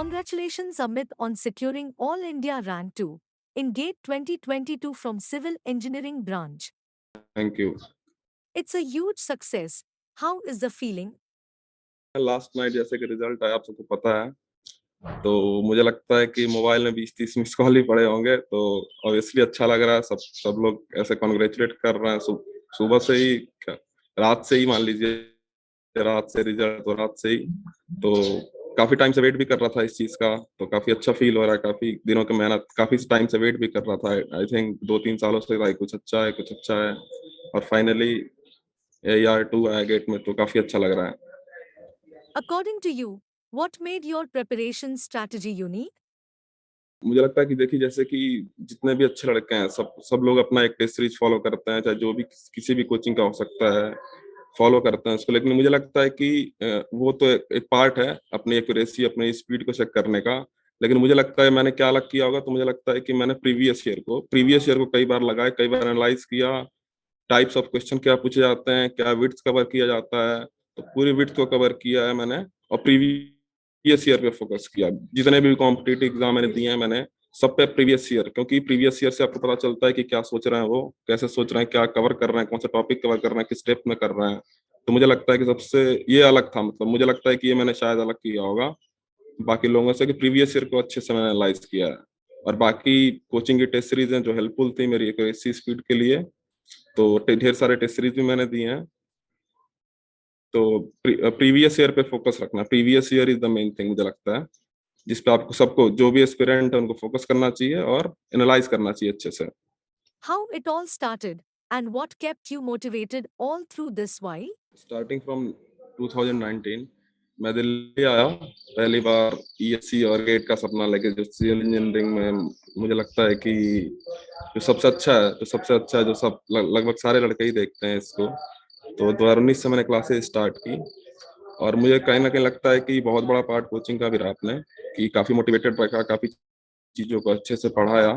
Congratulations, Amit, on securing All India Rank 2 in GATE 2022 from Civil Engineering branch. Thank you. It's a huge success. How is the feeling? Last night जैसे कि result आया, आप सबको पता है, तो मुझे लगता है कि मोबाइल में 20-30 मिस कॉल ही पड़े होंगे, तो ऑब्वियसली अच्छा लग रहा है। सब सब लोग ऐसे कॉन्ग्रेचुलेट कर रहे हैं। सुबह से ही रात से ही मान लीजिए, रात से रिजल्ट तो रात से ही, तो काफी टाइम से वेट भी कर रहा था इस चीज का, तो काफी अच्छा फील हो रहा है। काफी दिनों की मेहनत, काफी टाइम से वेट भी कर रहा था। आई थिंक 2-3 सालों से भाई कुछ अच्छा है, कुछ अच्छा है, और फाइनली AR2 आया गेट में, तो काफी अच्छा लग रहा है। According to you, what made your preparation strategy unique? मुझे लगता है कि देखिए, जैसे कि जितने भी अच्छे लड़के हैं, सब सब लोग अपना एक टेस्ट सीरीज फॉलो करते हैं, चाहे जो भी किसी भी कोचिंग का हो सकता है, फॉलो करते हैं उसको। लेकिन मुझे लगता है कि वो तो एक पार्ट है अपनी एक्यूरेसी, अपनी स्पीड को चेक करने का। लेकिन मुझे लगता है मैंने क्या अलग किया होगा, तो मुझे लगता है कि मैंने प्रीवियस ईयर को कई बार लगाया, कई बार एनालाइज किया। टाइप्स ऑफ क्वेश्चन क्या पूछे जाते हैं, क्या विड्थ कवर किया जाता है, तो पूरी विड्थ को कवर किया है मैंने। और प्रीवियस ईयर पे फोकस किया। जितने भी कॉम्पिटिटिव एग्जाम मैंने दिए हैं, मैंने सब पे प्रीवियस ईयर, क्योंकि प्रीवियस ईयर से आपको पता चलता है कि क्या सोच रहे हैं वो, कैसे सोच रहे हैं, क्या कवर कर रहे हैं, कौन सा टॉपिक कवर कर रहे हैं, किस स्टेप में कर रहे हैं। तो मुझे लगता है कि सबसे ये अलग था, मतलब मुझे लगता है कि ये मैंने शायद अलग किया होगा बाकी लोगों से, कि प्रीवियस ईयर को अच्छे से मैंने एनालाइज किया है। और बाकी कोचिंग की टेस्ट सीरीज हैं जो हेल्पफुल थी मेरी एक्यूरेसी स्पीड के लिए, तो ढेर सारे टेस्ट सीरीज भी मैंने दिए हैं। तो प्रीवियस ईयर पे फोकस रखना, previous year is the main thing मुझे लगता है, जिस पे आपको सबको, जो भी एस्पिरेंट है उनको फोकस करना चाहिए और एनालाइज करना चाहिए अच्छे से। How it all started and what kept you motivated all through this while? Starting from 2019 मैं दिल्ली आया पहली बार, ESC और गेट का सपना लेके, जो सिविल इंजीनियरिंग में मुझे लगता है कि जो सबसे अच्छा है, जो सबसे अच्छा है, जो सब लगभग सारे लड़के ही देखते हैं इसको। तो 2019 से मैंने क्लासेस स्टार्ट की, और मुझे कहीं ना कहीं लगता है कि बहुत बड़ा पार्ट कोचिंग का भी रहा आपने, कि काफी मोटिवेटेड रखा, काफी चीजों को अच्छे से पढ़ाया।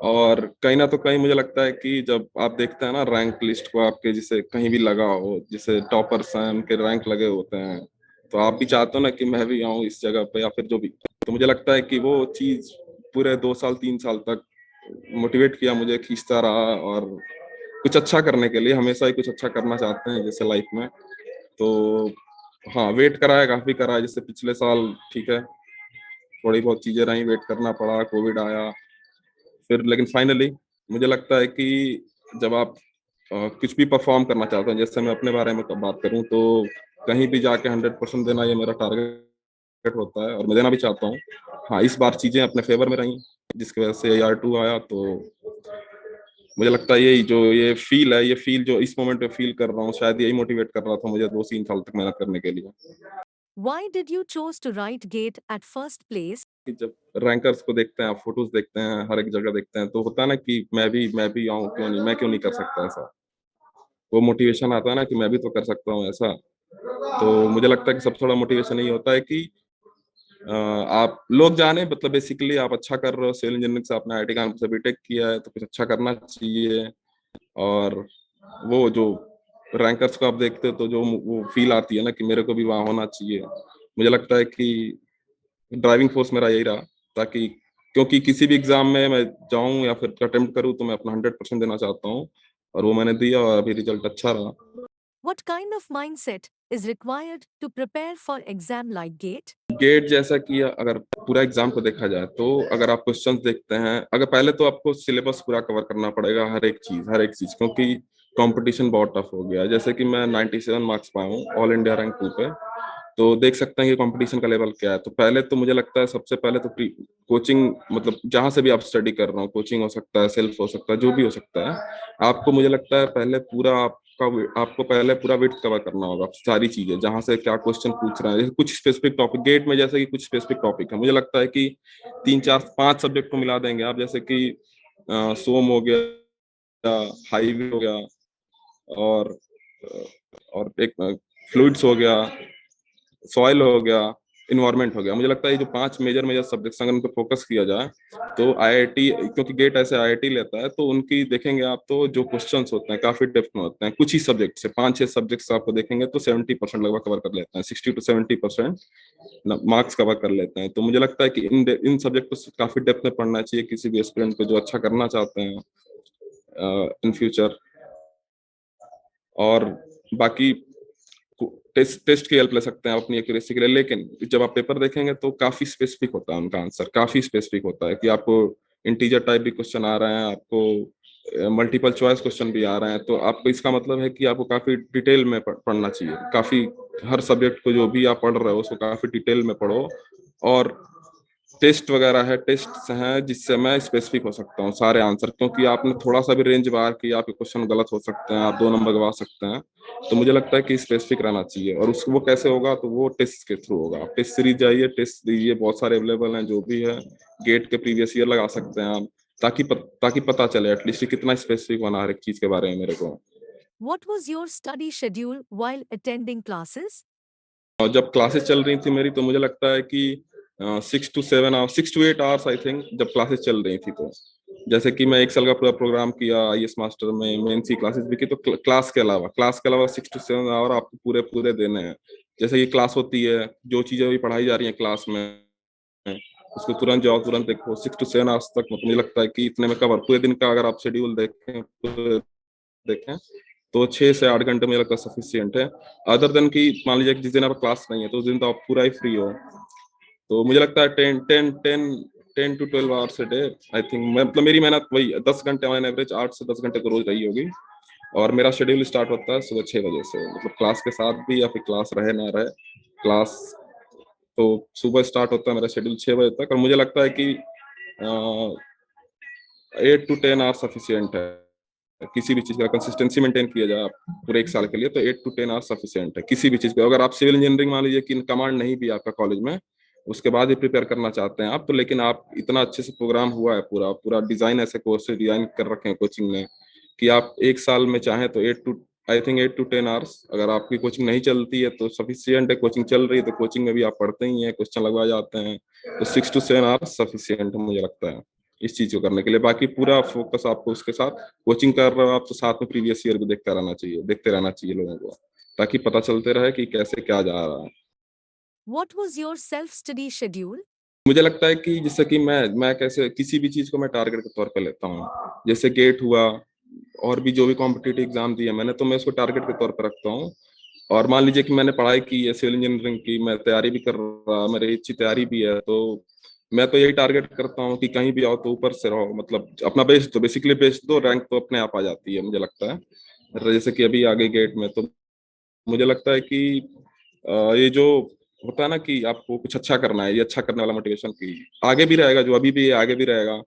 और कहीं ना तो कहीं मुझे लगता है कि जब आप देखते हैं ना रैंक लिस्ट को आपके, जिसे कहीं भी लगा हो, जिसे टॉपर्स हैं उनके रैंक लगे होते हैं, तो आप भी चाहते हो ना कि मैं भी आऊँ इस जगह पे, या फिर जो भी। तो मुझे लगता है कि वो चीज पूरे 2 साल 3 साल तक मोटिवेट किया मुझे, खींचता रहा। और कुछ अच्छा करने के लिए, हमेशा ही कुछ अच्छा करना चाहते हैं जैसे लाइफ में, तो हाँ, वेट करा है, काफी करा है। जैसे पिछले साल ठीक है, थोड़ी बहुत चीजें रही, वेट करना पड़ा, कोविड आया फिर, लेकिन फाइनली मुझे लगता है कि जब आप कुछ भी परफॉर्म करना चाहते हैं, जैसे मैं अपने बारे में बात करूं, तो कहीं भी जाके 100% देना, ये मेरा टारगेट होता है, और मैं देना भी चाहता हूँ। हाँ, इस बार चीजें अपने फेवर में रही, जिसकी वजह से AR2 आया। तो मुझे लगता है यही जो ये फील है, ये फील जो इस मोमेंट पे फील कर रहा हूँ, शायद यही मोटिवेट कर रहा था मुझे 2-3 साल तक मेहनत करने के लिए। Why did you choose to write GATE at first place? कि जब रैंकर्स को देखते हैं, फोटोज देखते हैं, हर एक जगह देखते हैं, तो होता है ना कि मैं भी आऊँ, क्यों नहीं, मैं क्यों नहीं कर सकता ऐसा। वो मोटिवेशन आता है ना कि मैं भी तो कर सकता हूँ ऐसा। तो मुझे लगता है कि सबसे बड़ा मोटिवेशन यही होता है कि आप लोग जाने, मतलब बेसिकली आप अच्छा कर रहे हो, सिविल इंजीनियरिंग से आपने IIT कानपुर से बीटेक किया है, तो कुछ अच्छा करना चाहिए। और वो जो रैंकर्स को आप देखते हो, तो जो वो फील आती है ना कि मेरे को भी वहां होना चाहिए। मुझे लगता है कि ड्राइविंग फोर्स मेरा यही रहा, ताकि क्योंकि किसी भी एग्जाम में मैं जाऊं या फिर अटेम्प्ट करूं, तो मैं अपना 100% देना चाहता हूं, और वो मैंने दिया, और अभी रिजल्ट अच्छा रहा। What kind of mindset is required to prepare for exam like GATE? GATE जैसा कि अगर पूरा एग्जाम को देखा जाए, तो अगर आप क्वेश्चंस देखते हैं, अगर पहले तो आपको सिलेबस पूरा कवर करना पड़ेगा, हर एक चीज, क्योंकि कंपटीशन बहुत टफ हो गया है। जैसे कि मैं 97 मार्क्स पाया हूँ ऑल इंडिया रैंक 2 पे, तो देख सकते हैं कि कंपटीशन का लेवल क्या है। तो पहले तो मुझे लगता है सबसे पहले तो कोचिंग, मतलब जहां से भी आप स्टडी कर रहे हो, कोचिंग हो सकता है, सेल्फ हो सकता है, जो भी हो सकता है, आपको मुझे लगता है पहले पूरा आपको पहले पूरा वेट कवर करना होगा, सारी चीजें, जहां से क्या क्वेश्चन पूछ रहे हैं। जैसे कुछ स्पेसिफिक टॉपिक गेट में, जैसे कि कुछ स्पेसिफिक टॉपिक है, मुझे लगता है कि 3 4 5 सब्जेक्ट को मिला देंगे आप, जैसे कि सोम हो गया, हाईवे हो गया, और एक फ्लूइड्स हो गया, सॉइल हो गया, इन्वायरमेंट हो गया। मुझे लगता है ये जो 5 मेजर मेजर सब्जेक्ट्स अगर उन पे फोकस किया जाए तो आईआईटी, क्योंकि गेट ऐसे आईआईटी लेता है, तो उनकी देखेंगे आप तो जो क्वेश्चंस होते हैं काफी डेप्थ में होते हैं। कुछ ही सब्जेक्ट से 5-6 सब्जेक्ट्स आपको देखेंगे तो 70% लगभग कवर कर लेते हैं, 60 to 70% मार्क्स कवर कर लेते हैं। तो मुझे लगता है कि इन सब्जेक्ट को काफी डेप्थ में पढ़ना चाहिए किसी भी एस्पिरेंट को जो अच्छा करना चाहते हैं इन फ्यूचर। और बाकी टेस्ट टेस्ट की हेल्प ले सकते हैं अपनी एक्यूरेसी के लिए, लेकिन जब आप पेपर देखेंगे तो काफी स्पेसिफिक होता है उनका आंसर, काफी स्पेसिफिक होता है कि आपको इंटीजर टाइप भी क्वेश्चन आ रहे हैं, आपको मल्टीपल चॉइस क्वेश्चन भी आ रहे हैं, तो आपको इसका मतलब है कि आपको काफी डिटेल में पढ़ना चाहिए। काफी हर सब्जेक्ट को जो भी आप पढ़ रहे हो उसको काफी डिटेल में पढ़ो। और टेस्ट वगैरह है, टेस्ट हैं जिससे मैं स्पेसिफिक हो सकता हूँ सारे आंसर, क्योंकि आपने थोड़ा सा भी रेंज बाहर किया आपके क्वेश्चन गलत हो सकते हैं, आप 2 नंबर गवा सकते हैं। तो मुझे लगता है कि स्पेसिफिक रहना चाहिए। और उसको वो कैसे होगा, तो वो टेस्ट के थ्रू होगा। आप टेस्ट सीरीज जाइए, टेस्ट दीजिए, बहुत सारे अवेलेबल हैं जो भी है। गेट के प्रीवियस ईयर लगा सकते हैं आप, ताकि पता चले एटलीस्ट कितना स्पेसिफिक बना हर एक चीज के बारे में मेरे को। What was your study schedule while attending classes? और जब क्लासेस चल रही थी मेरी, तो मुझे लगता है कि 6 to 7 hours, 6 to 8 hours I think, जब क्लासेस चल रही थी तो। जैसे कि मैं 1 साल का पूरा प्रोग्राम किया आईएएस मास्टर में, मेंस की क्लासेस भी की, तो क्लास के अलावा 6 to 7 आवर आपको पूरे पूरे देने हैं। जैसे ये क्लास होती है, जो चीजें भी पढ़ाई जा रही हैं क्लास में, उसको तुरंत जाओ, तुरंत देखो। 6 to 7 आवर्स तक मुझे लगता है कि इतने में कवर, पूरे दिन का अगर आप शेड्यूल देखें तो 6 से 8 घंटे मुझे लगता है सफिशियंट है। अदर देन कि मान लीजिए कि जिस दिन आपका क्लास नहीं है तो उस दिन तो आप पूरा ही फ्री हो। तो मुझे लगता है 10 to 12 hours a day I think. मतलब मेरी मेहनत वही 10 घंटे ऑन एवरेज, 8 से 10 घंटे तो रोज रही होगी। और मेरा शेड्यूल स्टार्ट होता है सुबह 6 बजे से, मतलब क्लास के साथ भी या फिर क्लास रहे ना रहे, क्लास तो सुबह स्टार्ट होता है मेरा शेड्यूल 6 बजे तक। और मुझे लगता है कि 8 to 10 आवर्स सफिशियंट है किसी भी चीज का। कंसिस्टेंसी मेंटेन किया जाए आप पूरे 1 साल के लिए, तो 8 to 10 आवर्स सफिशियंट है किसी भी चीज का। अगर आप सिविल इंजीनियरिंग मान लीजिए कि कमांड नहीं भी आपका कॉलेज में, उसके बाद भी प्रिपेयर करना चाहते हैं आप तो, लेकिन आप इतना अच्छे से प्रोग्राम हुआ है, पूरा पूरा डिजाइन, ऐसे कोर्स डिजाइन कर रखे हैं कोचिंग ने कि आप 1 साल में चाहें तो 8 to 10 आवर्स, अगर आपकी कोचिंग नहीं चलती है तो सफिशियंट है। कोचिंग चल रही है तो कोचिंग में भी आप पढ़ते ही हैं, क्वेश्चन लगवा जाते हैं, तो 6 to 7 आवर्स सफिशियंट है मुझे लगता है इस चीज को करने के लिए। बाकी पूरा फोकस आपको उसके साथ, कोचिंग कर रहे हो आप तो साथ में प्रीवियस ईयर भी देखते रहना चाहिए लोगों को, ताकि पता चलते रहे कि कैसे क्या जा रहा है। What was your self-study schedule? मुझे लगता है कि जैसे कि मैं कैसे किसी भी चीज को मैं टारगेट के तौर पे लेता हूँ। जैसे गेट हुआ, और भी जो भी कॉम्पिटिटिव एग्जाम दिए मैंने, तो मैं उसको टारगेट के तौर पे रखता हूँ। और मान लीजिए कि मैंने पढ़ाई की है सिविल इंजीनियरिंग की, मैं तैयारी भी कर रहा, मेरी अच्छी तैयारी भी है, तो मैं तो यही टारगेट करता हूँ कि कहीं भी आओ तो ऊपर से रहो, मतलब अपना बेस्ट दो, बेसिकली बेस्ट दो, रैंक तो अपने आप आ जाती है मुझे लगता है। जैसे कि अभी आगे गेट में, तो मुझे लगता है कि ये जो होता है ना कि आपको कुछ अच्छा करना है, ये अच्छा करने वाला मोटिवेशन की आगे भी रहेगा, जो अभी भी है आगे भी रहेगा।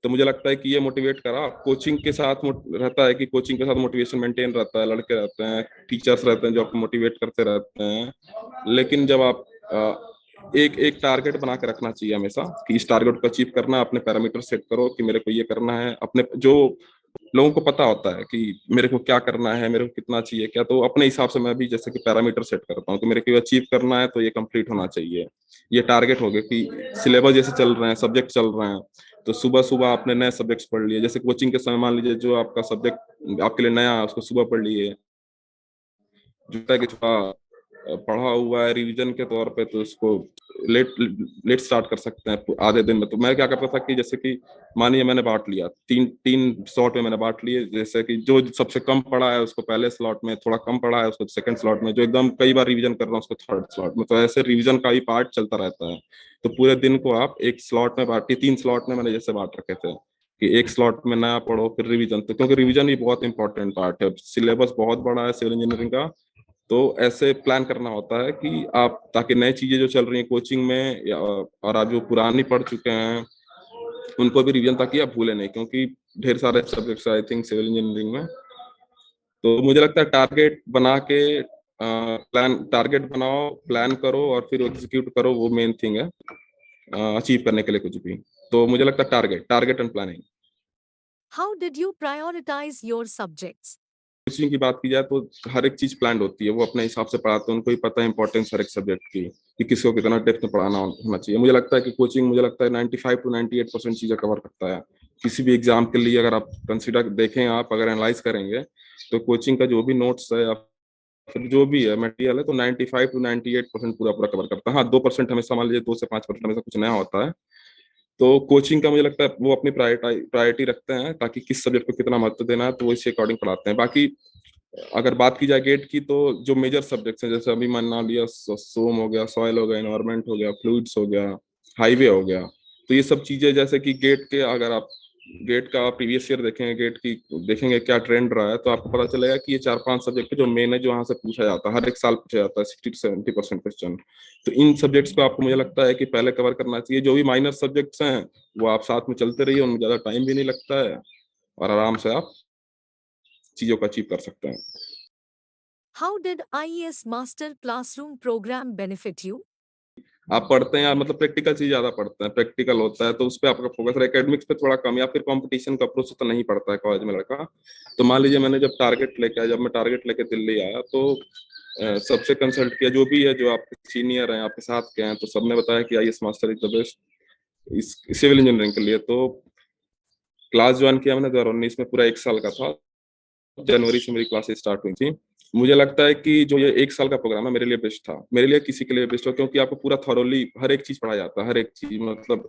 तो मुझे लगता है कि ये मोटिवेट करा कोचिंग के साथ रहता है कि कोचिंग के साथ मोटिवेशन मेंटेन रहता है, लड़के रहते हैं, टीचर्स रहते हैं जो आपको मोटिवेट करते रहते हैं। लेकिन जब आप एक एक टारगेट बना के रखना चाहिए हमेशा कि इस टारगेट को अचीव करना है, अपने पैरामीटर सेट करो कि मेरे को ये करना है। अपने जो लोगों को पता होता है कि मेरे को क्या करना है, मेरे को कितना चाहिए क्या, तो अपने हिसाब से मैं भी जैसे कि पैरामीटर सेट करता हूँ कि मेरे को अचीव करना है तो ये कंप्लीट होना चाहिए। ये टारगेट हो गया कि सिलेबस जैसे चल रहे हैं, सब्जेक्ट चल रहे हैं, तो सुबह सुबह आपने नए सब्जेक्ट्स पढ़ लिए। जैसे कोचिंग के समय मान लीजिए जो आपका सब्जेक्ट आपके लिए नया है उसको सुबह पढ़ लिए, जो है कि थोड़ा पढ़ा हुआ है रिवीजन के तौर पे, तो उसको लेट लेट स्टार्ट कर सकते हैं आधे दिन में। तो मैं क्या करता था कि जैसे कि मानिए मैंने बांट लिया, तीन तीन स्लॉट में मैंने बांट लिए। जैसे कि जो सबसे कम पढ़ा है उसको पहले स्लॉट में, थोड़ा कम पढ़ा है उसको सेकंड स्लॉट में, जो एकदम कई बार रिवीजन कर रहा हूँ उसको थर्ड स्लॉट में। तो ऐसे रिवीजन का ही पार्ट चलता रहता है। तो पूरे दिन को आप एक स्लॉट में बांटिए, 3 स्लॉट में मैंने जैसे बांट रखे थे कि एक स्लॉट में नया पढ़ो फिर रिवीजन। तो क्योंकि रिवीजन भी बहुत इंपॉर्टेंट पार्ट है, सिलेबस बहुत बड़ा है सिविल इंजीनियरिंग का, तो ऐसे प्लान करना होता है कि आप, ताकि नई चीजें जो चल रही हैं कोचिंग में और आप जो पुरानी पढ़ चुके हैं उनको भी रिवीजन, ताकि आप भूले नहीं, क्योंकि ढेर सारे subjects I think civil engineering में। तो मुझे लगता है टारगेट बना के टारगेट बनाओ, प्लान करो और फिर एग्जीक्यूट करो, वो मेन थिंग है अचीव करने के लिए कुछ भी। तो मुझे लगता है target target and planning. How did you prioritize your subjects? Coaching की बात की जाए तो हर एक चीज प्लान होती है, वो अपने हिसाब से पढ़ाते हैं, उनको ही पता है इंपॉर्टेंस हर एक सब्जेक्ट की कि किसको कितना डेप्थ में पढ़ाना होना चाहिए। मुझे लगता है कि कोचिंग, मुझे लगता है 95 to 98% चीजें कवर करता है किसी भी एग्जाम के लिए। अगर आप कंसिडर देखें, आप अगर एनालाइज करेंगे तो कोचिंग का जो भी नोट्स है या फिर जो भी है मटेरियल है, तो 95 to 98% पूरा पूरा कवर करता है। हाँ, 2% हमेशा, मान लीजिए 2 से 5% हमेशा कुछ नया होता है, तो कोचिंग का मुझे लगता है वो अपनी प्रायोरिटी रखते हैं ताकि किस सब्जेक्ट को कितना महत्व देना है, तो वो इसी अकॉर्डिंग पढ़ाते हैं। बाकी अगर बात की जाए गेट की, तो जो मेजर सब्जेक्ट्स हैं, जैसे अभी मान लिया सोम हो गया, सॉइल हो गया, एनवायरमेंट हो गया, फ्लूइड्स हो गया, हाईवे हो गया, तो ये सब चीजें जैसे कि गेट के, अगर आप गेट का प्रीवियस ईयर देखेंगे, गेट की देखेंगे क्या ट्रेंड रहा है, तो आपको पता चलेगा कि ये 4-5 सब्जेक्ट जो मेन है, जो वहां से पूछा जाता है, हर एक साल पूछा जाता है 60 to 70% क्वेश्चन। तो इन सब्जेक्ट्स को आपको मुझे लगता है कि पहले कवर करना चाहिए। जो भी माइनर सब्जेक्ट्स हैं वो आप साथ में चलते रहिए, उनमें ज्यादा टाइम भी नहीं लगता है और आराम से आप चीजों को अचीव कर सकते हैं। How did IES Master Classroom program benefit you? आप पढ़ते हैं यार, मतलब प्रैक्टिकल चीज ज्यादा पढ़ते हैं, प्रैक्टिकल होता है तो उस पर आपका फोकस है, एकेडमिक्स पे थोड़ा कम, या फिर कंपटीशन का अप्रोच तो नहीं पड़ता है कॉलेज में लड़का। तो मान लीजिए मैंने जब टारगेट लेके आया, जब मैं टारगेट लेके दिल्ली आया, तो सबसे कंसल्ट किया, जो भी है, जो आपके सीनियर हैं, आपके साथ के हैं, तो सबने बताया कि IAS master is the best इस सिविल इंजीनियरिंग के लिए। तो क्लास ज्वाइन किया मैंने 2019 में, पूरा 1 साल का था। जनवरी से मेरी क्लासेस स्टार्ट हुई थी। मुझे लगता है कि जो ये 1 साल का प्रोग्राम है मेरे लिए बेस्ट था, मेरे लिए किसी के लिए बेस्ट हो, क्योंकि आपको पूरा थॉरोली हर एक चीज पढ़ाया जाता है, हर एक चीज, मतलब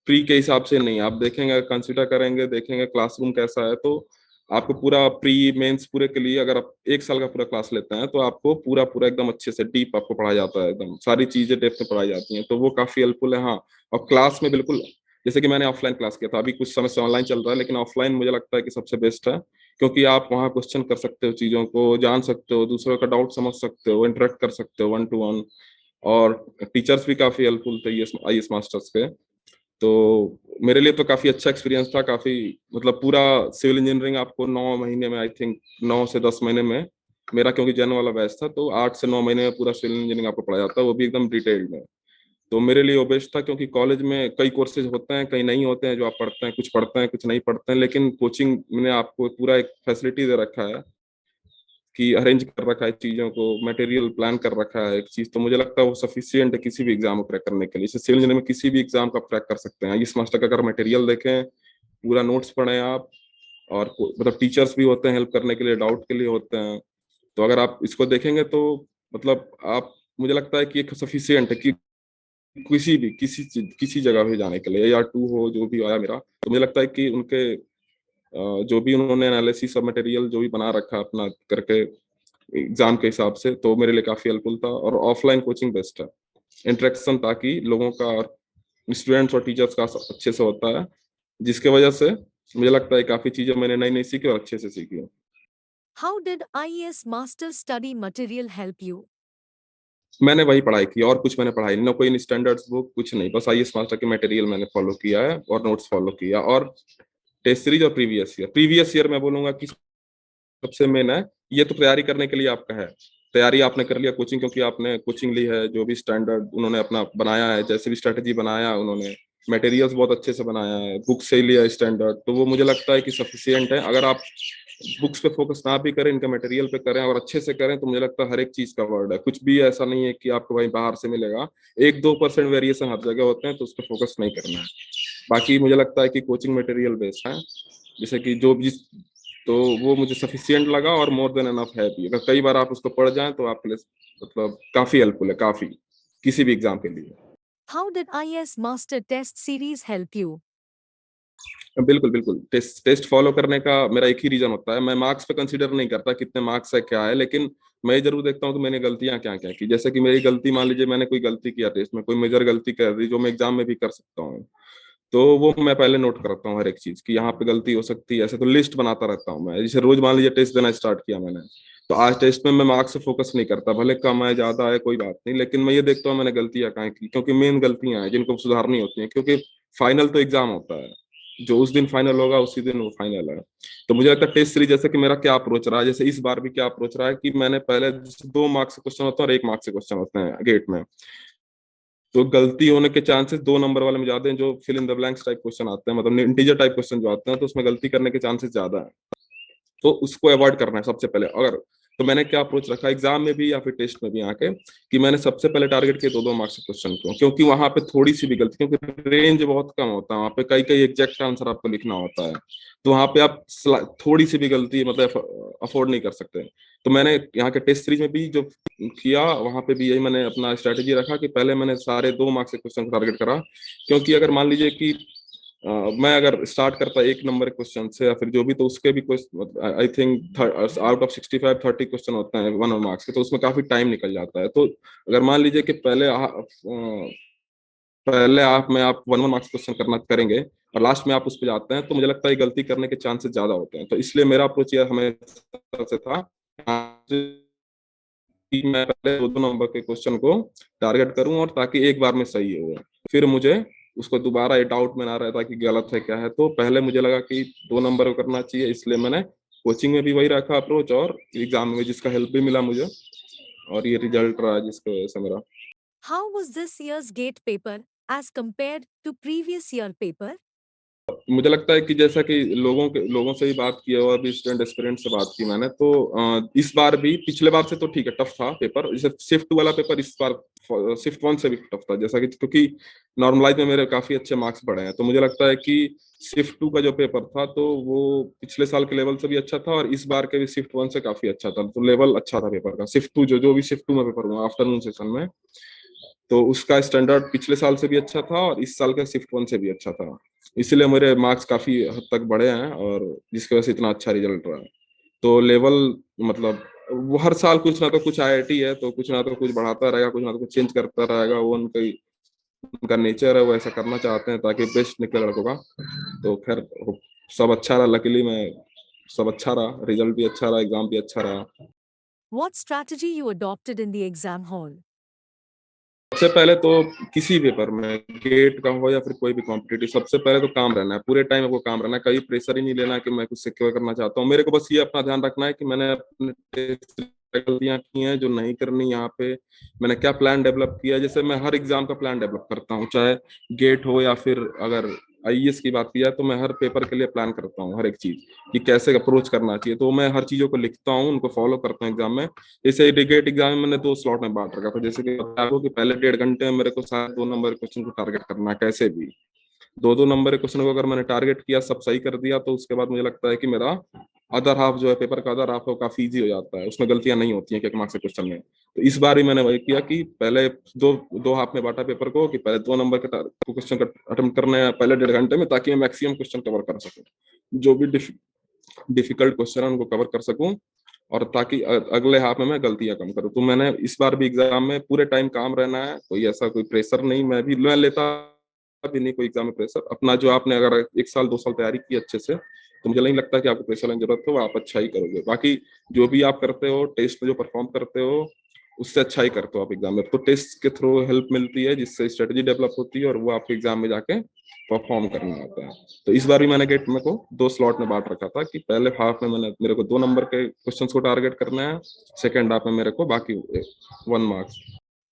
प्री के हिसाब से नहीं। आप देखेंगे, कंसिडर करेंगे, देखेंगे क्लासरूम कैसा है, तो आपको पूरा प्री मेंस पूरे के लिए, अगर आप 1 साल का पूरा क्लास लेते हैं, तो आपको पूरा पूरा एकदम अच्छे से डीप आपको पढ़ाया जाता है, एकदम सारी चीजें डेप्थ में पढ़ाई जाती हैं, तो वो काफी हेल्पफुल है। हाँ, और क्लास में बिल्कुल, जैसे कि मैंने ऑफलाइन क्लास किया था, अभी कुछ समय से ऑनलाइन चल रहा है, लेकिन ऑफलाइन मुझे लगता है कि सबसे बेस्ट है, क्योंकि आप वहाँ क्वेश्चन कर सकते हो, चीजों को जान सकते हो, दूसरों का डाउट समझ सकते हो, इंटरेक्ट कर सकते हो 1 to 1। और टीचर्स भी काफी हेल्पफुल थे आईएएस मास्टर्स के। तो मेरे लिए तो काफी अच्छा एक्सपीरियंस था, काफी, मतलब पूरा सिविल इंजीनियरिंग आपको 9 महीने में, आई थिंक 9 से 10 महीने में, मेरा क्योंकि जन वाला बैच था, तो 8 से 9 महीने में पूरा सिविल इंजीनियरिंग आपको पढ़ाया जाता है, वो भी एकदम डिटेल्ड में। तो मेरे लिए वो बेस्ट था, क्योंकि कॉलेज में कई कोर्सेज होते हैं, कई नहीं होते हैं, जो आप पढ़ते हैं, कुछ पढ़ते हैं, कुछ नहीं पढ़ते हैं, लेकिन कोचिंग ने आपको पूरा एक फैसिलिटी दे रखा है कि अरेंज कर रखा है चीजों को, मटेरियल प्लान कर रखा है एक चीज, तो मुझे लगता है वो सफिशियंट है किसी भी एग्जाम को क्रैक करने के लिए। जैसे सिविल इंजीनियरिंग में किसी भी एग्जाम का क्रैक कर सकते हैं इस मास्टर का, अगर मटेरियल देखें, पूरा नोट्स पढ़ें आप, और मतलब टीचर्स भी होते हैं हेल्प करने के लिए, डाउट के लिए होते हैं। तो अगर आप इसको देखेंगे तो मतलब आप, मुझे लगता है कि एक सफिशियंट है कि किसी भी किसी जगह भी जाने के लिए, या टू हो जो भी आया मेरा, तो मुझे लगता है कि उनके जो भी उन्होंने एनालिसिस और मटेरियल जो भी बना रखा अपना करके एग्जाम के हिसाब से, तो मेरे लिए काफी हेल्पफुल था। और ऑफलाइन कोचिंग बेस्ट है, इंटरेक्शन ताकि लोगों का और स्टूडेंट्स और टीचर्स का अच्छे से होता है, जिसके वजह से मुझे लगता है काफी चीजें मैंने नई नई सीखी और अच्छे से सीखी है। How did IES Master study material help you? मैंने वही पढ़ाई की, और कुछ मैंने पढ़ाई नहीं, ना कोई स्टैंडर्ड्स बुक, कुछ नहीं, बस आईएएस मास्टर के मटेरियल मैंने फॉलो किया है और नोट्स फॉलो किया, और टेस्ट सीरीज और प्रीवियस ईयर मैं बोलूंगा कि सबसे मेन है। ये तो तैयारी करने के लिए आपका है, तैयारी आपने कर लिया कोचिंग, क्योंकि आपने कोचिंग ली है, जो भी स्टैंडर्ड उन्होंने अपना बनाया है, जैसे भी स्ट्रेटेजी बनाया उन्होंने, मटेरियल्स बहुत अच्छे से बनाया है, बुक से ही लिया स्टैंडर्ड, तो वो मुझे लगता है कि सफिशियंट है। अगर आप बुक्स पे फोकस ना भी करें, इनका मटेरियल पे करें और अच्छे से करें, तो मुझे लगता है हर एक चीज का वर्ड है, कुछ भी ऐसा नहीं है कि आपको भाई बाहर से मिलेगा। 1-2% वेरिएशन हर जगह होते हैं, तो उस पर फोकस नहीं करना है। बाकी मुझे लगता है कि कोचिंग मटेरियल बेस्ड है, जैसे कि जो जिस, तो वो मुझे सफिशियंट लगा और मोर देन एनफ है भी। अगर कई बार आप उसको पढ़ जाएं तो आपके लिए मतलब काफी हेल्पफुल है, काफी, किसी भी एग्जाम के लिए। How did IES Master Test Series help you? बिल्कुल बिल्कुल, टेस्ट फॉलो करने का मेरा एक ही रीजन होता है, मैं मार्क्स पे कंसीडर नहीं करता कितने मार्क्स है क्या है, लेकिन मैं ये जरूर देखता हूँ कि मैंने गलतियां क्या क्या की। जैसे कि मेरी गलती, मान लीजिए मैंने कोई गलती किया टेस्ट में, कोई मेजर गलती कर दी जो मैं एग्जाम में भी कर सकता हूँ, तो वो मैं पहले नोट करता हूँ हर एक चीज की, यहाँ पे गलती हो सकती है, ऐसे तो लिस्ट बनाता रहता हूँ मैं। जैसे रोज मान लीजिए टेस्ट देना स्टार्ट किया मैंने, तो आज टेस्ट में मैं मार्क्स से फोकस नहीं करता, भले कम है ज्यादा है कोई बात नहीं, लेकिन मैं ये देखता हूँ मैंने गलतियां कहाँ की, क्योंकि मेन गलतियां हैं जिनको सुधारनी होती हैं, क्योंकि फाइनल तो एग्जाम होता है, जो उस दिन फाइनल होगा उसी दिन वो फाइनल है। तो मुझे लगता है टेस्ट सीरीज, जैसे कि मेरा क्या अप्रोच रहा है, जैसे इस बार भी क्या अप्रोच रहा है कि मैंने पहले 2 मार्क्स से क्वेश्चन होते हैं और 1 मार्क्स से क्वेश्चन होते हैं गेट में, तो गलती होने के चांसेस 2 नंबर वाले में ज्यादा हैं, जो fill in the blanks type question आते हैं, मतलब इंटीजर टाइप क्वेश्चन जो आते हैं, तो उसमें गलती करने के चांसेस ज्यादा है। तो उसको अवॉइड करना है सबसे पहले। अगर तो मैंने क्या अप्रोच रखा एग्जाम में भी या फिर टेस्ट में भी आके, कि मैंने सबसे पहले टारगेट किया 2-2 मार्क्स के क्वेश्चन को, क्योंकि वहां पे थोड़ी सी भी गलती, क्योंकि रेंज बहुत कम होता है वहां पे, कई कई एग्जैक्ट आंसर आपको लिखना होता है, तो वहां पे आप थोड़ी सी भी गलती मतलब अफोर्ड नहीं कर सकते। तो मैंने यहाँ के टेस्ट सीरीज में भी जो किया, वहां पे भी यही मैंने अपना स्ट्रेटेजी रखा कि पहले मैंने सारे 2 मार्क्स के क्वेश्चन को टारगेट करा। क्योंकि अगर मान लीजिए कि मैं अगर स्टार्ट करता 1 नंबर के क्वेश्चन से या फिर जो भी, तो उसके भी question I think out of 65 30 question होते हैं 1 मार्क्स के, तो उसमें काफी टाइम निकल जाता है। तो अगर मान लीजिए कि पहले आप में आप 1 1 मार्क्स क्वेश्चन करना करेंगे और लास्ट में आप उस पर जाते हैं, तो मुझे लगता है गलती करने के चांसेस ज्यादा होते हैं। तो इसलिए मेरा अप्रोच ये हमेशा से था कि मैं पहले 2-2 नंबर के क्वेश्चन को टारगेट करूं, और ताकि एक बार में सही हो, फिर मुझे उसको दोबारा ये डाउट में ना रहता कि गलत है क्या है। तो पहले मुझे लगा कि 2 नंबर को करना चाहिए, इसलिए मैंने कोचिंग में भी वही रखा अप्रोच, और एग्जाम में जिसका हेल्प भी मिला मुझे, और ये रिजल्ट रहा जिसकी वजह से मेरा। How was this year's GATE paper as compared to previous year paper? मुझे लगता है कि जैसा कि लोगों से भी बात की है और भी स्टूडेंट एस्पिरेंट से बात की मैंने, तो इस बार भी पिछले बार से तो ठीक है, टफ था पेपर। जैसे शिफ्ट वाला पेपर इस बार शिफ्ट 1 से भी टफ था, जैसा कि क्योंकि नॉर्मलाइज में मेरे काफी अच्छे मार्क्स पड़े हैं, तो मुझे लगता है कि शिफ्ट 2 का जो पेपर था, तो वो पिछले साल के लेवल से भी अच्छा था, और इस बार के भी शिफ्ट 1 से काफी अच्छा था। तो लेवल अच्छा था पेपर का। शिफ्ट 2 जो भी शिफ्ट 2 में पेपर हुआ आफ्टरनून सेशन में, तो उसका स्टैंडर्ड पिछले साल से भी अच्छा था और इस साल का शिफ्ट 1 से भी अच्छा था। इसलिए मेरे मार्क्स काफी हद तक बढ़े हैं, और जिसकी वजह से इतना अच्छा रिजल्ट रहा है। तो लेवल मतलब वो हर साल कुछ ना तो कुछ आईआईटी है, तो कुछ ना तो कुछ बढ़ाता रहेगा, कुछ ना तो कुछ चेंज करता रहेगा। वो उनका नेचर है, वो ऐसा करना चाहते हैं ताकि बेस्ट निकले लड़कों का। तो खैर सब अच्छा रहा, लकीली मैं सब अच्छा रहा, रिजल्ट भी अच्छा रहा, एग्जाम भी अच्छा रहा। What strategy you adopted in the exam hall? सबसे पहले तो किसी पेपर में, गेट का हो या फिर कोई भी कॉम्पिटिटिव, सबसे पहले तो काम रहना है, पूरे टाइम आपको काम रहना है। कभी प्रेशर ही नहीं लेना कि मैं कुछ सिक्योर करना चाहता हूँ। मेरे को बस ये अपना ध्यान रखना है कि मैंने अपने टेस्ट गलतियां की हैं जो नहीं करनी, यहाँ पे मैंने क्या प्लान डेवलप किया है। जैसे मैं हर एग्जाम का प्लान डेवलप करता हूँ, चाहे गेट हो या फिर अगर आईएएस की बात की जाए, तो मैं हर पेपर के लिए प्लान करता हूँ हर एक चीज, कि कैसे अप्रोच करना चाहिए। तो मैं हर चीजों को लिखता हूँ, उनको फॉलो करता हूँ एग्जाम में। जैसे गेट एग्जाम में मैंने 2 स्लॉट में बांट रखा था, जैसे कि आपको कि पहले 1.5 घंटे में मेरे को सारे 2 नंबर क्वेश्चन को टारगेट करना है कैसे भी। 2-2 नंबर के क्वेश्चन को अगर मैंने टारगेट किया, सब सही कर दिया, तो उसके बाद मुझे लगता है कि मेरा अदर हाफ जो है, पेपर का अदर हाफ है, वो काफी इजी हो जाता है, उसमें गलतियां नहीं होती हैं 1 मार्क्स के क्वेश्चन में। तो इस बार भी मैंने वही किया कि पहले दो दो हाफ में बांटा पेपर को, कि पहले 2 नंबर के क्वेश्चन का अटेम्प्ट करने हैं पहले 1.5 घंटे में, ताकि मैं मैक्सिमम क्वेश्चन कवर कर सकूं, जो भी डिफिकल्ट क्वेश्चन है उनको कवर कर सकूं, और ताकि अगले हाफ में मैं गलतियां कम करूं। तो मैंने इस बार भी एग्जाम में पूरे टाइम काम रहना है, कोई ऐसा कोई प्रेशर नहीं, मैं लेता भी नहीं कोई एग्जाम में प्रेशर। अपना जो आपने अगर 1 साल 2 साल तैयारी की अच्छे से, तो मुझे नहीं लगता कि आपको प्रेशर लेने की जरूरत है, वो आप अच्छा ही करोगे। बाकी जो भी आप करते हो, टेस्ट में जो परफॉर्म करते हो, उससे अच्छा ही करते हो आप एग्जाम में। तो टेस्ट के थ्रू हेल्प मिलती है, जिससे स्ट्रेटेजी डेवलप होती है, और वो आपके एग्जाम में जाके परफॉर्म करना होता है। तो इस बार भी मैंने गेट में को 2 स्लॉट में बांट रखा था, कि पहले हाफ में मेरे को 2 नंबर के क्वेश्चंस को टारगेट करना है, सेकेंड हाफ में मेरे को बाकी 1 marks.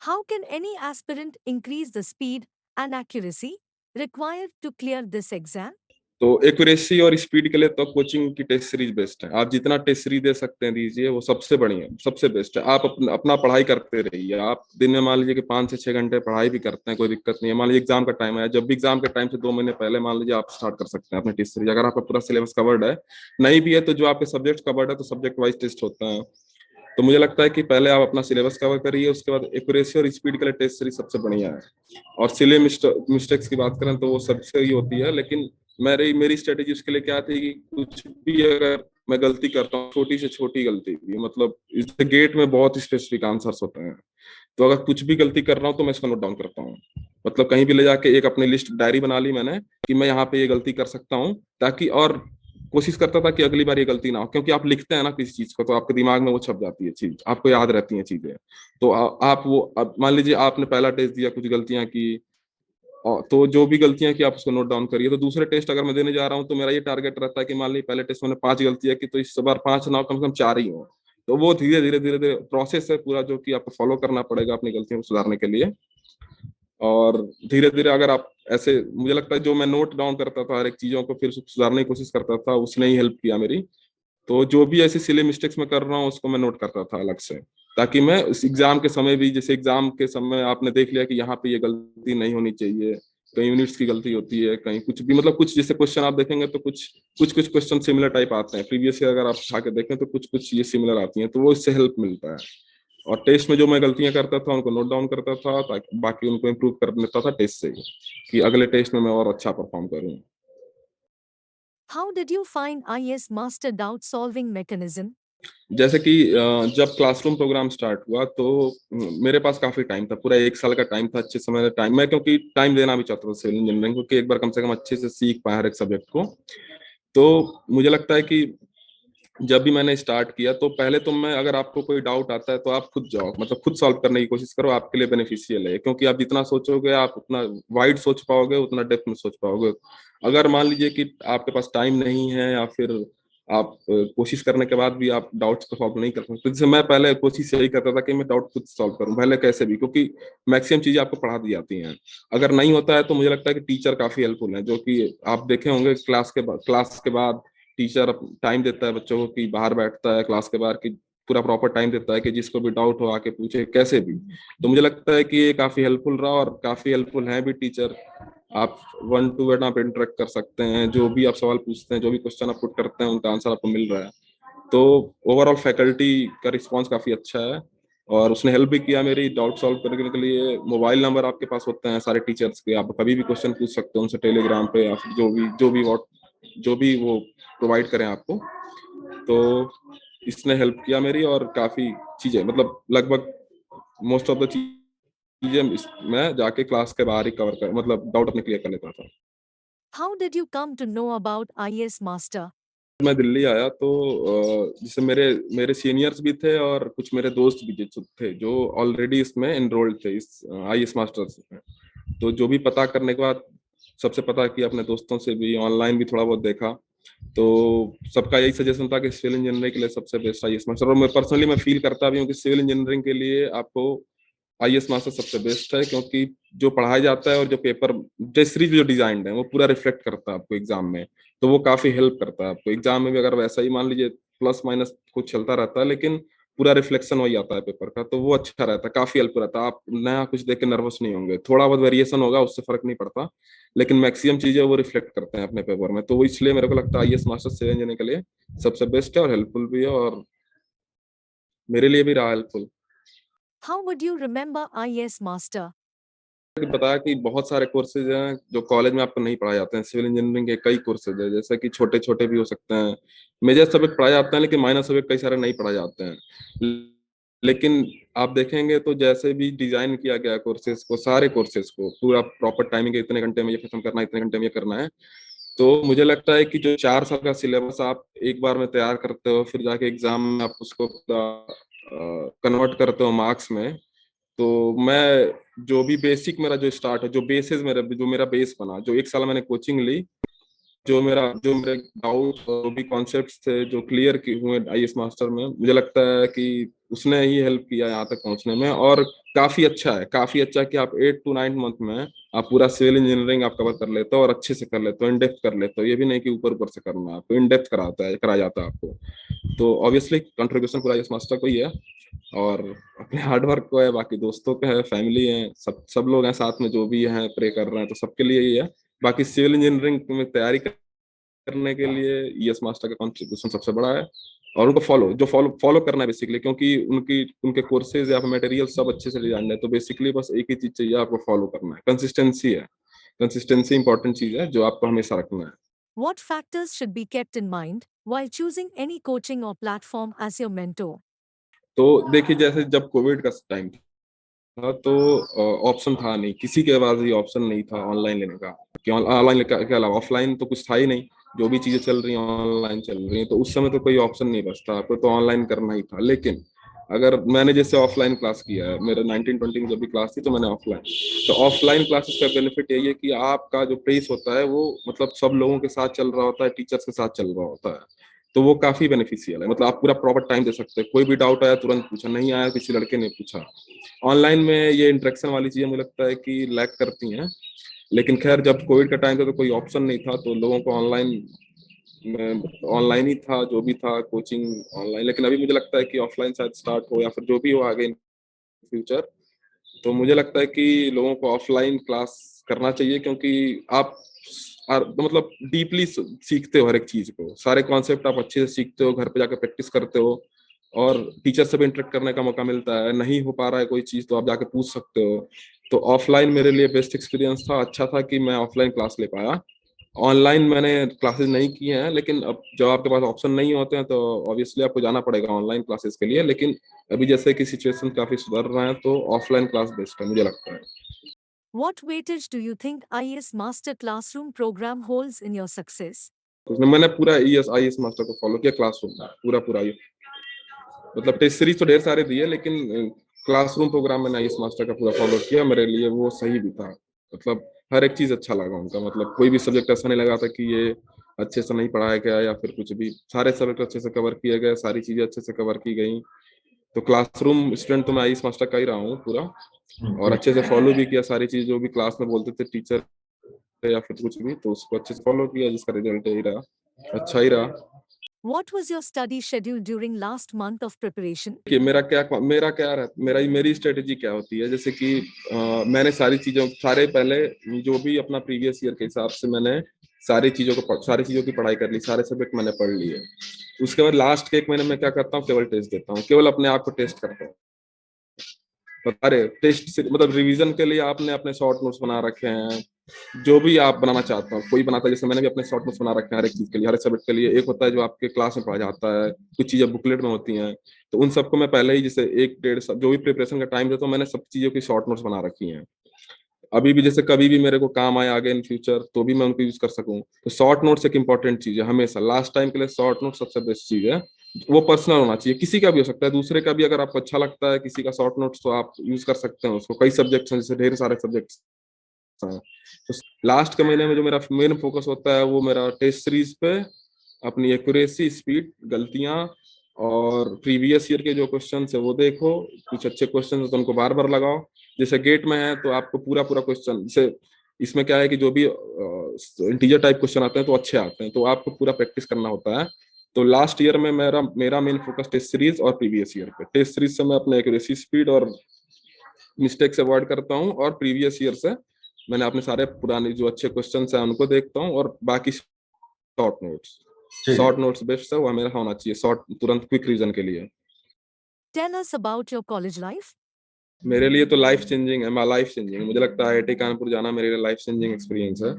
How can any aspirant increase the speed and accuracy required to clear this exam? तो एक्यूरेसी और स्पीड के लिए तो कोचिंग की टेस्ट सीरीज बेस्ट है। आप जितना टेस्ट सीरीज दे सकते हैं दीजिए, वो सबसे बढ़िया, सबसे बेस्ट है। आप अपना पढ़ाई करते रहिए। आप दिन में मान लीजिए कि 5 से 6 घंटे पढ़ाई भी करते हैं, कोई दिक्कत नहीं है। मान लीजिए एग्जाम का टाइम है, जब भी एग्जाम के टाइम से 2 महीने पहले मान लीजिए आप स्टार्ट कर सकते हैं अपनी टेस्ट सीरीज, अगर आपका पूरा सिलेबस कवर्ड है। नहीं भी है तो जो आपके सब्जेक्ट कवर्ड है, तो सब्जेक्ट वाइज टेस्ट होता है। तो मुझे लगता है कि पहले आप अपना सिलेबस कवर करिए, उसके बाद एक्यूरेसी और स्पीड के लिए टेस्ट सीरीज सबसे बढ़िया है। और सिले मिस्टेक्स की बात करें तो वो सबसे ही होती है, लेकिन मेरी स्ट्रेटेजी उसके लिए क्या थी कि कुछ भी अगर मैं गलती करता हूँ, छोटी से छोटी गलती भी, मतलब इस गेट में बहुत स्पेसिफिक आंसर्स होते हैं, तो अगर कुछ भी गलती कर रहा हूँ तो मैं इसको नोट डाउन करता हूँ। मतलब कहीं भी ले जाके एक अपनी लिस्ट डायरी बना ली मैंने, कि मैं यहाँ पे ये गलती कर सकता हूँ, ताकि और कोशिश करता था कि अगली बार ये गलती ना हो। क्योंकि आप लिखते हैं ना किसी चीज को, तो आपके दिमाग में वो छप जाती है चीज, आपको याद रहती है चीजें। तो आप वो मान लीजिए आपने पहला टेस्ट दिया, कुछ गलतियां की, तो जो भी गलतियां की आप उसको नोट डाउन करिए। तो दूसरे टेस्ट अगर मैं देने जा रहा हूँ, तो मेरा ये टारगेट रहता है कि मान लीजिए पहले टेस्ट मैंने 5 गलतियां की, तो इस बार 5 ना हो, कम से कम 4 ही हो। तो वो धीरे धीरे प्रोसेस है पूरा, जो कि आपको फॉलो करना पड़ेगा अपनी गलतियों को सुधारने के लिए। और धीरे धीरे अगर आप ऐसे, मुझे लगता है जो मैं नोट डाउन करता था हर एक चीजों को, फिर सुधारने की कोशिश करता था, उसने ही हेल्प किया मेरी। तो जो भी ऐसी सिली मिस्टेक्स मैं कर रहा हूँ उसको मैं नोट करता था अलग से, ताकि मैं उस एग्जाम के समय भी, जैसे एग्जाम के समय आपने देख लिया कि यहाँ पे ये गलती नहीं होनी चाहिए, कहीं यूनिट्स की गलती होती है, कहीं कुछ भी, मतलब कुछ जैसे क्वेश्चन आप देखेंगे तो कुछ कुछ कुछ क्वेश्चन सिमिलर टाइप आते हैं प्रीवियस ईयर, अगर आप उठा के देखें तो कुछ कुछ ये सिमिलर आती हैं, तो वो इससे हेल्प मिलता है। और टेस्ट में जो मैं गलतियां करता था उनको नोट डाउन करता था, ताकि बाकी उनको इम्प्रूव कर लेता था टेस्ट से ही, कि अगले टेस्ट में मैं और अच्छा परफॉर्म करूँ। How did you find IS Master doubt solving mechanism? जैसे कि जब क्लासरूम प्रोग्राम स्टार्ट हुआ तो मेरे पास काफी टाइम था, पूरा 1 साल का टाइम था, अच्छे समय का टाइम, मैं क्योंकि टाइम देना भी चाहता था सिविल इंजीनियरिंग को, कि एक बार कम से कम अच्छे से सीख पाए हर एक सब्जेक्ट को। तो मुझे लगता है कि जब भी मैंने स्टार्ट किया तो पहले तो मैं, अगर आपको कोई डाउट आता है तो आप खुद जाओ, मतलब खुद सॉल्व करने की कोशिश करो, आपके लिए बेनिफिशियल है, क्योंकि आप जितना सोचोगे आप उतना वाइड सोच पाओगे, उतना डेप्थ में सोच पाओगे। अगर मान लीजिए कि आपके पास टाइम नहीं है, या फिर आप कोशिश करने के बाद भी आप डाउट्स को सॉल्व नहीं कर सकते, जैसे मैं पहले कोशिश यही करता था कि मैं डाउट खुद सॉल्व करूं पहले कैसे भी, क्योंकि मैक्सिमम चीजें आपको पढ़ा दी जाती हैं। अगर नहीं होता है तो मुझे लगता है कि टीचर काफी हेल्पफुल है, जो कि आप देखे होंगे क्लास के बाद टीचर टाइम देता है बच्चों को, कि बाहर बैठता है क्लास के बाहर, कि पूरा प्रॉपर टाइम देता है कि जिसको भी डाउट हो आके पूछे कैसे भी। तो मुझे लगता है कि ये काफी हेल्पफुल रहा, और काफी हेल्पफुल है भी टीचर। आप 1 to 1 आप इंटरेक्ट कर सकते हैं, जो भी आप सवाल पूछते हैं, जो भी क्वेश्चन आप पुट करते हैं, उनका आंसर आपको मिल रहा है। तो ओवरऑल फैकल्टी का रिस्पॉन्स काफी अच्छा है, और उसने हेल्प भी किया मेरी डाउट सॉल्व करने के लिए। मोबाइल नंबर आपके पास होते हैं सारे टीचर्स के, आप कभी भी क्वेश्चन पूछ सकते हो उनसे, टेलीग्राम पे, या फिर जो भी वो प्रोवाइड करें आपको। तो इसने हेल्प किया मेरी, और काफी चीजें, मतलब लगभग मोस्ट ऑफ द चीजें मैं जाके क्लास के बाहर ही कवर कर, मतलब डाउट अपने क्लियर कर लेता था। How did you come to know about IS Master? मैं दिल्ली आया तो जैसे मेरे मेरे सीनियर्स भी थे, और कुछ मेरे दोस्त भी जो थे, जो ऑलरेडी इसमें एनरोल्ड थे, इस आईएएस मास्टर्स में। तो जो भी पता करने के बाद, सबसे पता किया, अपने दोस्तों से भी, ऑनलाइन भी थोड़ा बहुत देखा, तो सबका यही सजेशन था कि सिविल इंजीनियरिंग के लिए सबसे बेस्ट आईएएस मास्टर। और मैं फील करता भी हूँ कि सिविल इंजीनियरिंग के लिए आपको आईएएस मास्टर सबसे बेस्ट है, क्योंकि जो पढ़ाया जाता है और जो पेपर, टेस्ट सीरीज जो डिजाइंड है, वो पूरा रिफ्लेक्ट करता है आपको एग्जाम में। तो वो काफी हेल्प करता है आपको एग्जाम में भी, अगर वैसा ही मान लीजिए प्लस माइनस कुछ चलता रहता है, लेकिन पूरा रिफ्लेक्शन वही आता है पेपर का, तो वो अच्छा रहता है, काफी हेल्प रहता है। आप नया कुछ देख के नर्वस नहीं होंगे, थोड़ा बहुत वेरिएशन होगा उससे फर्क नहीं पड़ता, लेकिन मैक्सिमम चीजें वो रिफ्लेक्ट करते हैं अपने पेपर में। तो वो इसलिए मेरे को लगता है आईएएस मास्टर सिविल इंजीनियरिंग के लिए सबसे बेस्ट है, और हेल्पफुल भी है, और मेरे लिए भी रहा helpful. How would you remember IS Master? कि बताया कि बहुत सारे कोर्सेज हैं जो कॉलेज में आपको नहीं पढ़ाए जाते हैं, सिविल इंजीनियरिंग के कई कोर्सेज हैं, जैसे कि छोटे छोटे भी हो सकते हैं, मेजर सब्जेक्ट पढ़ाए जाते हैं, लेकिन माइनर सब्जेक्ट कई सारे नहीं पढ़ाए जाते हैं। लेकिन आप देखेंगे तो जैसे भी डिजाइन किया गया कोर्सेज को, सारे कोर्सेज को पूरा प्रॉपर टाइमिंग, इतने घंटे में ये खत्म करना है, इतने घंटे में ये करना है। तो मुझे लगता है कि जो 4 साल का सिलेबस आप एक बार में तैयार करते हो, फिर जाके एग्जाम में आप उसको कन्वर्ट करते हो मार्क्स में। तो मैं जो भी बेसिक मेरा जो स्टार्ट है, जो बेसिस मेरा जो मेरा बेस बना, जो 1 साल मैंने कोचिंग ली, जो मेरे डाउट और भी कॉन्सेप्ट्स थे जो क्लियर हुए आईएएस मास्टर में, मुझे लगता है कि उसने ही हेल्प किया यहाँ तक पहुंचने में। और काफी अच्छा है कि आप 8 to 9 मंथ में आप पूरा सिविल इंजीनियरिंग आप कवर कर लेते हो, और अच्छे से कर लेते हो, इन डेप्थ कर लेते हो। ये भी नहीं कि ऊपर ऊपर से करना है आपको, इन डेप्थ कराया जाता है आपको। तो ऑब्वियसली कंट्रीब्यूशन पूरा आईएएस मास्टर को ही है, और अपने हार्ड वर्क को है, बाकी दोस्तों का है, फैमिली है, सब सब लोग हैं साथ में जो भी हैं प्रे कर रहे हैं, तो सबके लिए ही है। बाकी सिविल इंजीनियरिंग में तैयारी करने के लिए ईएस मास्टर का कंट्रीब्यूशन सबसे बड़ा है। और उनको फॉलो फॉलो करना है बेसिकली, क्योंकि उनकी उनके कोर्सेज या मटेरियल सब अच्छे से डिजाइन है, तो बेसिकली बस एक ही चीज चाहिए, आपको फॉलो करना है, कंसिस्टेंसी है। कंसिस्टेंसी इंपॉर्टेंट चीज है जो आपको हमेशा रखना है। What factors should be kept in mind while choosing any coaching or platform as your mentor? तो देखिए, जैसे जब कोविड का टाइम था, तो ऑप्शन था नहीं, किसी के पास ये ऑप्शन नहीं था ऑनलाइन लेने का, कि ऑनलाइन के अलावा ऑफलाइन तो कुछ था ही नहीं। जो भी चीजें चल रही हैं ऑनलाइन चल रही हैं, तो उस समय तो कोई ऑप्शन नहीं बचता, आपको तो ऑनलाइन करना ही था। लेकिन अगर मैंने जैसे ऑफलाइन क्लास किया है, मेरे 1920 में जब भी क्लास थी तो मैंने ऑफलाइन, तो ऑफलाइन क्लासेस का बेनिफिट यही है कि आपका जो पेस होता है वो, मतलब सब लोगों के साथ चल रहा होता है, टीचर्स के साथ चल रहा होता है, तो वो काफी बेनिफिशियल है। मतलब आप पूरा प्रॉपर टाइम दे सकते हैं, कोई भी डाउट आया तुरंत पूछा, नहीं आया किसी लड़के ने पूछा। ऑनलाइन में ये इंटरेक्शन वाली चीजें मुझे लगता है कि लैक करती हैं। लेकिन खैर, जब कोविड का टाइम था तो कोई ऑप्शन नहीं था, तो लोगों को ऑनलाइन मैं ऑनलाइन ही था, जो भी था कोचिंग ऑनलाइन, लेकिन अभी मुझे लगता है कि ऑफलाइन शायद स्टार्ट हो या फिर जो भी हो आगे इन फ्यूचर। तो मुझे लगता है कि लोगों को ऑफलाइन क्लास करना चाहिए, क्योंकि आप मतलब डीपली सीखते हो हर एक चीज को, सारे कॉन्सेप्ट आप अच्छे से सीखते हो, घर पे जाकर प्रैक्टिस करते हो, और टीचर से भी इंटरेक्ट करने का मौका मिलता है। नहीं हो पा रहा है कोई चीज तो आप जाके पूछ सकते हो। तो ऑफलाइन मेरे लिए बेस्ट एक्सपीरियंस था, अच्छा था कि मैं ऑफलाइन क्लास ले पाया। ऑनलाइन मैंने क्लासेस नहीं किए हैं, लेकिन अब जब आपके पास ऑप्शन नहीं होते हैं तो ऑब्वियसली आपको जाना पड़ेगा ऑनलाइन क्लासेस के लिए। लेकिन अभी जैसे कि सिचुएशन काफी सुधर रहे हैं तो ऑफलाइन क्लास बेस्ट है मुझे लगता है। What weightage do you think IAS Master Classroom program holds in your success? उसमें मैंने पूरा आई एस मास्टर को फॉलो किया क्लासरूम में, पूरा पूरा ये मतलब टेस्ट सीरीज तो ढेर सारे दिए, लेकिन क्लासरूम प्रोग्राम मैंने आई एस मास्टर का पूरा फॉलो किया, मेरे लिए वो सही भी था। मतलब हर एक चीज अच्छा लगा उनका, मतलब कोई भी सब्जेक्ट ऐसा नहीं लगा था कि ये अच्छे से नहीं पढ़ाया गया या फिर कुछ भी, सारे सब्जेक्ट अच्छे से कवर किए गए, सारी चीजें अच्छे से कवर की गई। तो क्लासरूम स्टूडेंट तो मैं आई एस मास्टर का ही रहा हूँ पूरा, और अच्छे से फॉलो भी किया सारी चीज, जो भी क्लास में बोलते थे टीचर या फिर कुछ भी, तो उसको अच्छे से फॉलो किया, जिसका रिजल्ट यही रहा, अच्छा ही रहा। What was your study schedule during last month of preparation? कि मेरा क्या रहता, मेरी स्ट्रेटेजी क्या होती है, जैसे कि मैंने सारे पहले जो भी अपना प्रीवियस ईयर के हिसाब से मैंने सारी चीजों की पढ़ाई कर ली, सारे सब्जेक्ट मैंने पढ़ लिए। उसके बाद लास्ट के एक महीने में क्या करता हूँ, केवल टेस्ट देता हूँ, केवल अपने आप को टेस्ट करता हूँ। अरे टेस्ट से मतलब रिवीजन के लिए आपने अपने शॉर्ट नोट्स बना रखे हैं, जो भी आप बनाना चाहते हो, कोई बनाता है, जैसे मैंने भी अपने शॉर्ट नोट्स बना रखे हैं हर एक चीज के लिए, हर एक सब्जेक्ट के लिए। एक होता है जो आपके क्लास में पढ़ा जाता है, कुछ चीजें बुकलेट में होती हैं, तो उन सबको मैं पहले ही जैसे एक डेढ़ जो भी प्रिपरेशन का टाइम देता हूँ, मैंने सब चीजों की शॉर्ट नोट्स बना रखी हैं। अभी भी जैसे कभी भी मेरे को काम आए आगे इन फ्यूचर तो भी मैं उनको यूज कर सकूं, तो शॉर्ट नोट्स एक इंपॉर्टेंट चीज है हमेशा, लास्ट टाइम के लिए शॉर्ट नोट सबसे बेस्ट चीज है। वो पर्सनल होना चाहिए, किसी का भी हो सकता है, दूसरे का भी, अगर आपको अच्छा लगता है किसी का शॉर्ट नोट्स तो आप यूज कर सकते हैं उसको। कई सब्जेक्ट्स हैं, जैसे ढेर सारे सब्जेक्ट्स हैं। तो लास्ट के महीने में जो मेरा मेन फोकस होता है वो मेरा टेस्ट सीरीज पे, अपनी एक्यूरेसी, स्पीड, गलतियां, और प्रीवियस ईयर के जो क्वेश्चन है वो देखो, कुछ अच्छे क्वेश्चन है तो उनको बार बार लगाओ। जैसे गेट में है तो आपको पूरा पूरा क्वेश्चन, जैसे इसमें क्या है कि जो भी इंटीजर टाइप क्वेश्चन आते हैं तो अच्छे आते हैं, तो आपको पूरा प्रैक्टिस करना होता है। तो लास्ट ईयर में मेरा मेरा मेन फोकस टेस्ट सीरीज और प्रीवियस ईयर पे। टेस्ट सीरीज से मैं अपने एक्यूरेसी, स्पीड और मिस्टेक्स अवॉइड करता हूँ, और प्रीवियस ईयर से मैंने अपने सारे पुराने जो अच्छे क्वेश्चन हैं उनको देखता हूँ, और बाकी ठीक है। शॉर्ट नोट्स बेस्ट है, वो मेरा होना चाहिए शॉर्ट, तुरंत क्विक रीजन के लिए। Tell us about your college life. मेरे लिए तो लाइफ चेंजिंग है, मैं लाइफ चेंजिंग, मुझे लगता है आईआईटी कानपुर जाना मेरे लिए लाइफ चेंजिंग एक्सपीरियंस है।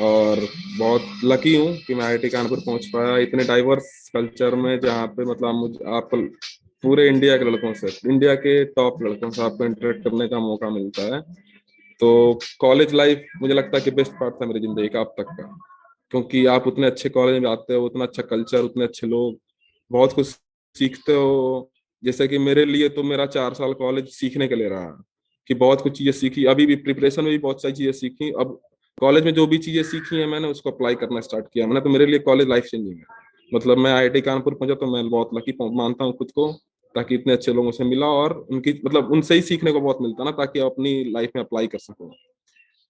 और बहुत लकी हूँ कि मैं आईआईटी कानपुर पहुंच पाया इतने डाइवर्स कल्चर में, जहाँ पे मतलब मुझे आप पूरे इंडिया के लड़कों से, इंडिया के टॉप लड़कों से आपको इंटरेक्ट करने का मौका मिलता है। तो कॉलेज लाइफ मुझे लगता है कि बेस्ट पार्ट था मेरी जिंदगी का अब तक का, क्योंकि आप उतने अच्छे कॉलेज में आते हो, उतना अच्छा कल्चर, उतने अच्छे लोग, बहुत कुछ सीखते हो। जैसे कि मेरे लिए तो मेरा 4 साल कॉलेज सीखने के लिए रहा, कि बहुत कुछ चीजें सीखी, अभी भी प्रिपरेशन में भी बहुत सारी चीजें सीखी। अब कॉलेज में जो भी चीजें सीखी हैं मैंने उसको अप्लाई करना स्टार्ट किया मैंने, तो मेरे लिए कॉलेज लाइफ चेंजिंग है। मतलब मैं आईआईटी कानपुर पहुंचा तो मैं बहुत लकी मानता हूँ खुद को, ताकि इतने अच्छे लोगों से मिला, और उनकी मतलब उनसे ही सीखने को बहुत मिलता ना, ताकि आप अपनी लाइफ में अप्लाई कर सको।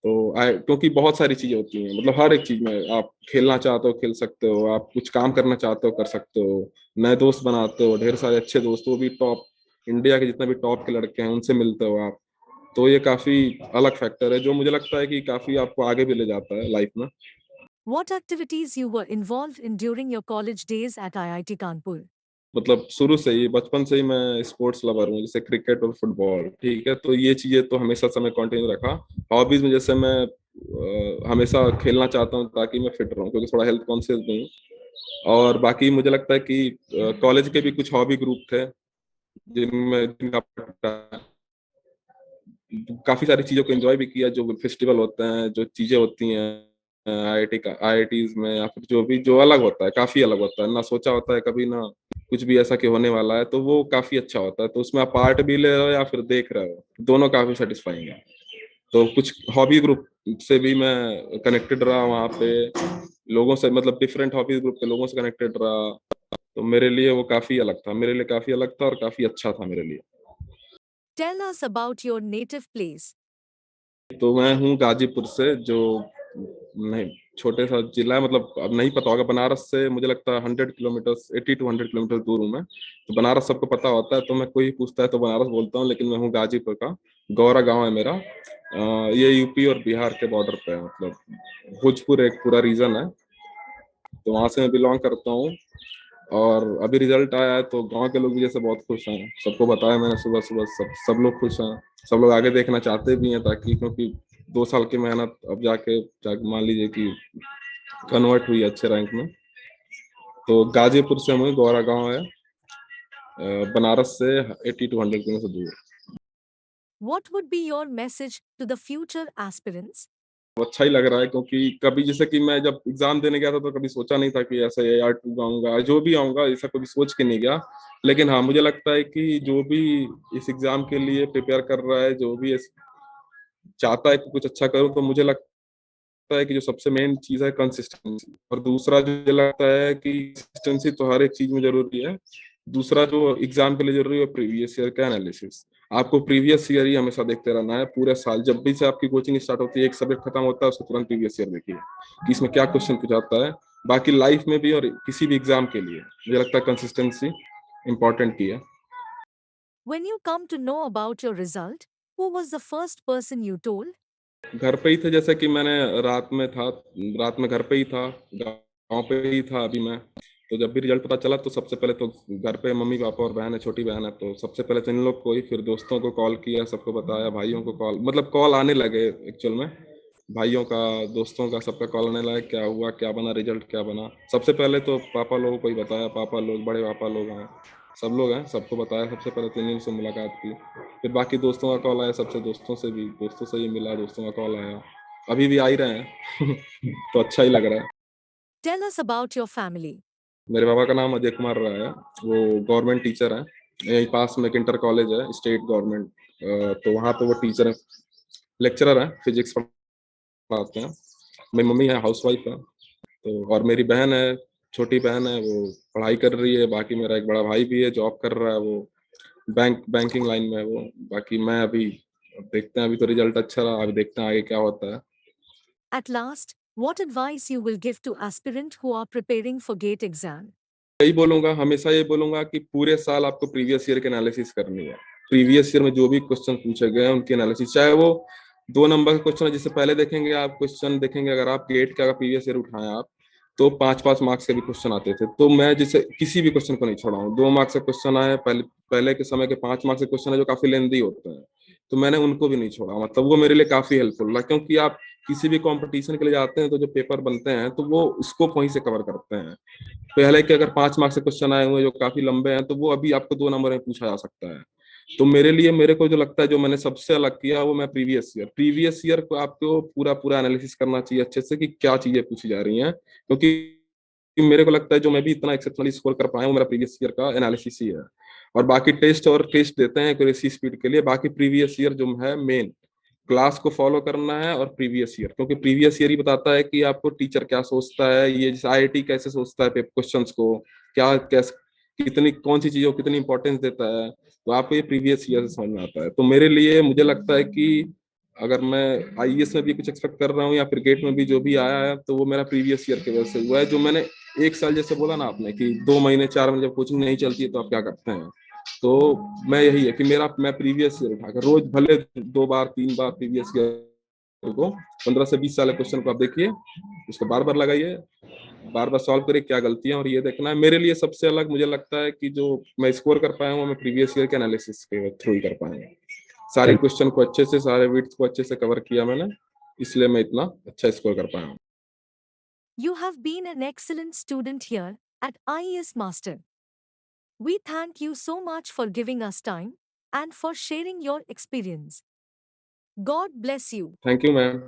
तो क्योंकि बहुत सारी चीजें होती हैं, मतलब हर एक चीज में आप खेलना चाहते हो खेल सकते हो, आप कुछ काम करना चाहते हो कर सकते हो, नए दोस्त बनाते हो, ढेर सारे अच्छे दोस्त, वो भी टॉप इंडिया के जितने भी टॉप के लड़के हैं उनसे मिलते हो आप। तो ये काफी अलग फैक्टर है जो मुझे लगता है कि काफी आपको आगे भी ले जाता है लाइफ में। What activities you were involved in during your college days at IIT Kanpur? मतलब शुरू से ही, बचपन से ही मैं स्पोर्ट्स लवर हूँ, जैसे क्रिकेट और फुटबॉल, ठीक है, तो ये चीजें तो हमेशा से मैं कंटिन्यू रखा। हॉबीज में जैसे मैं हमेशा खेलना चाहता हूँ ताकि मैं फिट रहूँ, क्योंकि थोड़ा हेल्थ कॉन्शियस भी हूँ। और बाकी मुझे लगता है कि कॉलेज के भी कुछ हॉबी ग्रुप थे जिनका काफी सारी चीजों को एंजॉय भी किया, जो फेस्टिवल होते हैं, जो चीजें होती हैं आईआईटीज में, या फिर जो भी जो अलग होता है, काफी अलग होता है ना, सोचा होता है कभी ना कुछ भी ऐसा कि होने वाला है, तो वो काफी अच्छा होता है। तो उसमें आप पार्ट भी ले रहे हो या फिर देख रहे हो, दोनों काफी सेटिस्फाइंग है। तो कुछ हॉबी ग्रुप से भी मैं कनेक्टेड रहा वहाँ पे, लोगों से मतलब डिफरेंट हॉबी ग्रुप के लोगों से कनेक्टेड रहा। तो मेरे लिए वो काफी अलग था, मेरे लिए काफी अलग था और काफी अच्छा था मेरे लिए। Tell us about your native place. तो मैं हूँ गाजीपुर से, जो नहीं, छोटे सा जिला है, मतलब अब नहीं पता होगा, बनारस से मुझे लगता है 100 किलोमीटर, 80 to 100 किलोमीटर दूर हूँ मैं। तो बनारस सबको पता होता है, तो मैं कोई पूछता है तो बनारस बोलता हूँ, लेकिन मैं हूँ गाजीपुर का। गौरा गांव है मेरा। ये यूपी और बिहार के बॉर्डर पे है, मतलब भोजपुर एक पूरा रीजन है, तो वहां से मैं बिलोंग करता हूँ। और अभी रिजल्ट आया है तो गांव के लोग भी जैसे बहुत खुश हैं, सबको बताया मैंने सुबह सुबह, सब लोग खुश हैं। सब लोग आगे देखना चाहते भी हैं, ताकि क्योंकि 2 साल की मेहनत अब जाके मान लीजिए कि कन्वर्ट हुई अच्छे रैंक में। तो गाजीपुर से हमें गौरा गांव है, बनारस से 80 to 100 किलोमीटर दूर। What would be your message to the future aspirants? तो अच्छा ही लग रहा है, क्योंकि कभी जैसे कि मैं जब एग्जाम देने गया था तो कभी सोचा नहीं था कि ऐसा AR2 आऊंगा, जो भी आऊंगा ऐसा कभी सोच के नहीं गया। लेकिन हाँ, मुझे लगता है कि जो भी इस एग्जाम के लिए प्रिपेयर कर रहा है, जो भी चाहता है कि कुछ अच्छा करूं, तो मुझे लगता है कि जो सबसे मेन चीज है कंसिस्टेंसी, और दूसरा जो मुझे लगता है कि कंसिस्टेंसी तो हर एक चीज में जरूरी है। दूसरा जो एग्जाम के लिए जरूरी है, प्रीवियस ईयर का एनालिसिस। आपको प्रीवियस ईयर ही हमेशा देखते रहना है पूरे साल, जब भी से आपकी कोचिंग स्टार्ट होती है, एक सब्जेक्ट खत्म होता है, उसको तुरंत प्रीवियस ईयर देखिए कि इसमें क्या क्वेश्चन पूछा जाता है। बाकी लाइफ में भी और किसी भी एग्जाम के लिए मुझे लगता है कंसिस्टेंसी इंपॉर्टेंट की है। When you come to know about your result, who was the first person you told? घर पे ही थे, जैसे कि मैंने रात में था, रात में घर पे ही था, गाँव पे ही था अभी मैं। तो जब भी रिजल्ट पता चला तो सबसे पहले तो घर पे मम्मी पापा और बहन है, छोटी बहन है, तो सबसे पहले तो इन लोग को ही, फिर दोस्तों को कॉल किया, सबको बताया, भाइयों को कॉल, मतलब कॉल आने लगे एक्चुअल में। भाइयों का, दोस्तों का, सबका कॉल आने लगा, क्या हुआ, क्या बना, रिजल्ट क्या बना। सबसे पहले तो पापा लोगों को ही बताया, पापा लोग, बड़े पापा लोग हैं, सब लोग हैं, सबको बताया सबसे पहले, तो इन्हीं से मुलाकात की। फिर बाकी दोस्तों का कॉल आया, सबसे दोस्तों से भी, दोस्तों से ही मिला, दोस्तों का कॉल आया, अभी भी आ ही रहे हैं। तो अच्छा ही लग रहा है। Tell us about your family. मेरे पापा का नाम अजय कुमार रहा है, वो गवर्नमेंट टीचर हैं। यहीं पास में एक इंटर कॉलेज है, स्टेट गवर्नमेंट, तो वहाँ पे वो टीचर है, लेक्चरर है, फिजिक्स पढ़ाते हैं। मेरी मम्मी है, हाउस वाइफ है। तो और मेरी बहन है, छोटी बहन है, वो पढ़ाई कर रही है। बाकी मेरा एक बड़ा भाई भी है, जॉब कर रहा है, वो बैंकिंग लाइन में है वो। बाकी मैं अभी, अब देखते हैं, अभी तो रिजल्ट अच्छा रहा, अभी देखते हैं आगे क्या होता है। At last, what advice you will give to aspirants who are preparing for GATE exam? यही बोलूंगा, हमेशा ये बोलूंगा कि पूरे साल आपको प्रीवियस ईयर की एनालिसिस करनी है। प्रीवियस ईयर में जो भी क्वेश्चन पूछे गए हैं उनकी एनालिसिस, चाहे वो 2 नंबर का क्वेश्चन है, जिससे पहले देखेंगे आप क्वेश्चन देखेंगे, अगर आप गेट का प्रीवियस ईयर उठाएं आप, तो 5-5 मार्क्स के भी क्वेश्चन आते थे। तो मैं जिसे किसी भी क्वेश्चन को नहीं छोड़ा हूँ, 2 मार्क्स का क्वेश्चन आए पहले, पहले के समय के 5 मार्क्स के क्वेश्चन है जो काफी लेंदी होते हैं, तो मैंने उनको भी नहीं छोड़ा। मतलब वो मेरे लिए काफी हेल्पफुल रहा, क्योंकि आप किसी भी कंपटीशन के लिए जाते हैं तो जो पेपर बनते हैं तो वो स्कोप वहीं से कवर करते हैं। पहले के अगर 5 मार्क्स से क्वेश्चन आए हुए जो काफी लंबे हैं, तो वो अभी आपको 2 नंबर में पूछा जा सकता है। तो मेरे लिए, मेरे को जो लगता है, जो मैंने सबसे अलग किया वो, मैं प्रीवियस ईयर को आपको पूरा पूरा एनालिसिस करना चाहिए अच्छे से, कि क्या चीजें पूछी जा रही हैं, क्योंकि मेरे को लगता है जो मैं भी इतना एक्सेप्शनली स्कोर कर पाया हूँ, मेरा प्रीवियस ईयर का एनालिसिस ही है। और बाकी टेस्ट देते हैं एक्यूरेसी स्पीड के लिए। बाकी प्रीवियस ईयर जो है मेन, क्लास को फॉलो करना है, और प्रीवियस ईयर, क्योंकि प्रीवियस ईयर ही बताता है कि आपको टीचर क्या सोचता है, ये जैसे IIT कैसे सोचता है क्वेश्चंस को, क्या कैसे, कितनी कौन सी चीजों को कितनी इंपॉर्टेंस देता है, तो आपको ये प्रीवियस ईयर से समझ में आता है। तो मेरे लिए मुझे लगता है कि अगर मैं IAS में भी कुछ एक्सपेक्ट कर रहा हूँ, या फिर गेट में भी जो भी आया है, तो वो मेरा प्रीवियस ईयर की वजह से हुआ है। जो मैंने एक साल, जैसे बोला ना आपने कि 2 महीने 4 महीने जब कोचिंग नहीं चलती है तो आप क्या करते हैं, तो मैं यही है कि मैं प्रीवियस ईयर उठाकर रोज, भले 2 बार 3 बार प्रीवियस ईयर को, 15 से 20 साल क्वेश्चन को आप देखिए, उसको बार बार लगाइए, बार बार सॉल्व करिए क्या गलतियां, और ये देखना है। मेरे लिए सबसे अलग मुझे लगता है कि जो मैं स्कोर कर पाया हूँ, मैं प्रीवियस ईयर के एनालिसिस के थ्रू ही कर पाया हूँ। सारे क्वेश्चन को अच्छे से, सारे विड्थ को अच्छे से कवर किया मैंने, इसलिए मैं इतना अच्छा स्कोर कर पाया हूँ। You have been an excellent student here at IES Master. We thank you so much for giving us time and for sharing your experience. God bless you. Thank you ma'am.